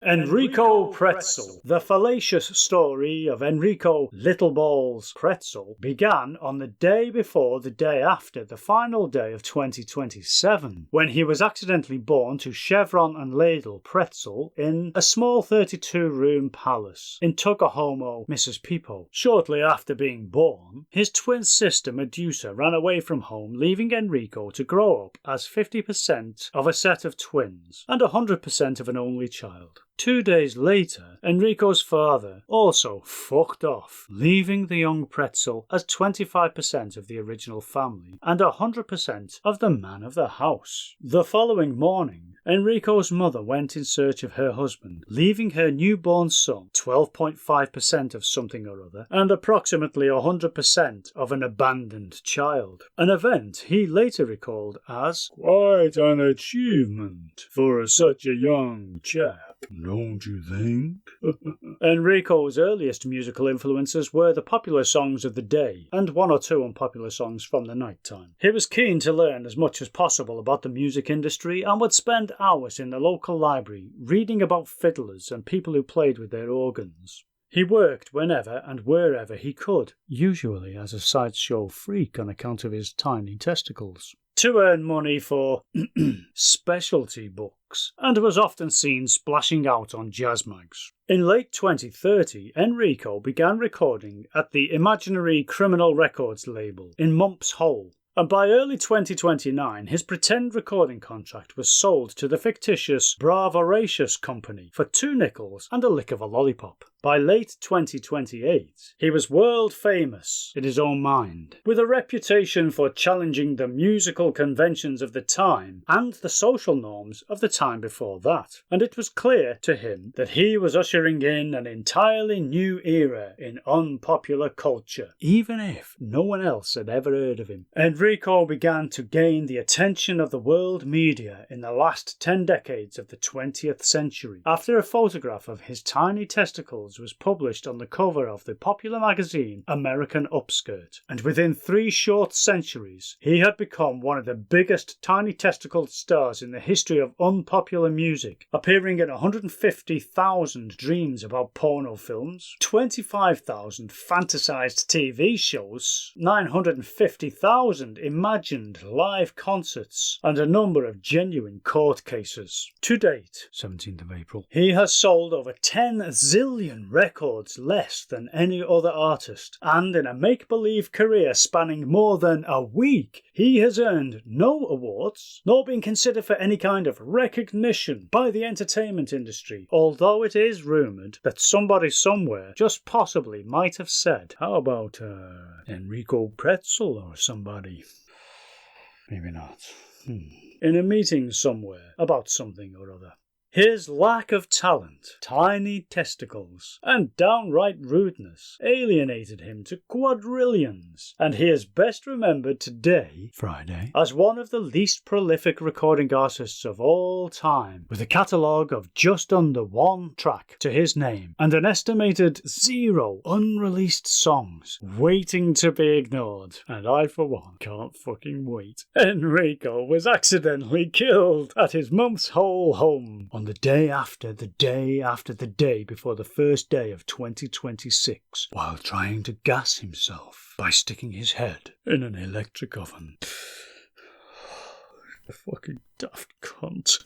Enrico Pretzell. The fallacious story of Enrico Little Balls Pretzell began on the day before the day after the final day of 2027, when he was accidentally born to Chevron and Ladle Pretzell in a small 32-room palace in Tuckahomo, Mississippi. Shortly after being born, his twin sister Medusa ran away from home, leaving Enrico to grow up as 50% of a set of twins and 100% of an only child. 2 days later, Enrico's father also fucked off, leaving the young Pretzell as 25% of the original family and 100% of the man of the house. The following morning, Enrico's mother went in search of her husband, leaving her newborn son 12.5% of something or other and approximately 100% of an abandoned child, an event he later recalled as quite an achievement for such a young chap. Don't you think? Enrico's earliest musical influences were the popular songs of the day and one or two unpopular songs from the night time. He was keen to learn as much as possible about the music industry and would spend hours in the local library reading about fiddlers and people who played with their organs. He worked whenever and wherever he could, usually as a sideshow freak on account of his tiny testicles, to earn money for specialty books, and was often seen splashing out on jazz mags. In late 2030, Enrico began recording at the imaginary Criminal Records label in Mumps Hole, and by early 2029 his pretend recording contract was sold to the fictitious Bravoracious Company for 2 nickels and a lick of a lollipop. By late 2028, he was world famous in his own mind, with a reputation for challenging the musical conventions of the time and the social norms of the time before that, and it was clear to him that he was ushering in an entirely new era in unpopular culture, even if no one else had ever heard of him. Enrico began to gain the attention of the world media in the last 10 decades of the 20th century, after a photograph of his tiny testicles was published on the cover of the popular magazine American Upskirt, and within 3 short centuries he had become one of the biggest tiny testicled stars in the history of unpopular music, appearing in 150,000 dreams about porno films, 25,000 fantasized TV shows, 950,000 imagined live concerts, and a number of genuine court cases. To date, 17th of April, he has sold over 10 zillion records less than any other artist, and in a make-believe career spanning more than a week, he has earned no awards, nor been considered for any kind of recognition by the entertainment industry, although it is rumoured that somebody somewhere just possibly might have said, how about Enrico Pretzell or somebody? Maybe not. In a meeting somewhere about something or other. His lack of talent, tiny testicles, and downright rudeness alienated him to quadrillions, and he is best remembered today, Friday, as one of the least prolific recording artists of all time, with a catalogue of just under 1 track to his name, and an estimated 0 unreleased songs waiting to be ignored, and I for one can't fucking wait. Enrico was accidentally killed at his Mumps Hole home on the day after the day after the day before the first day of 2026, while trying to gas himself by sticking his head in an electric oven. The fucking daft cunt.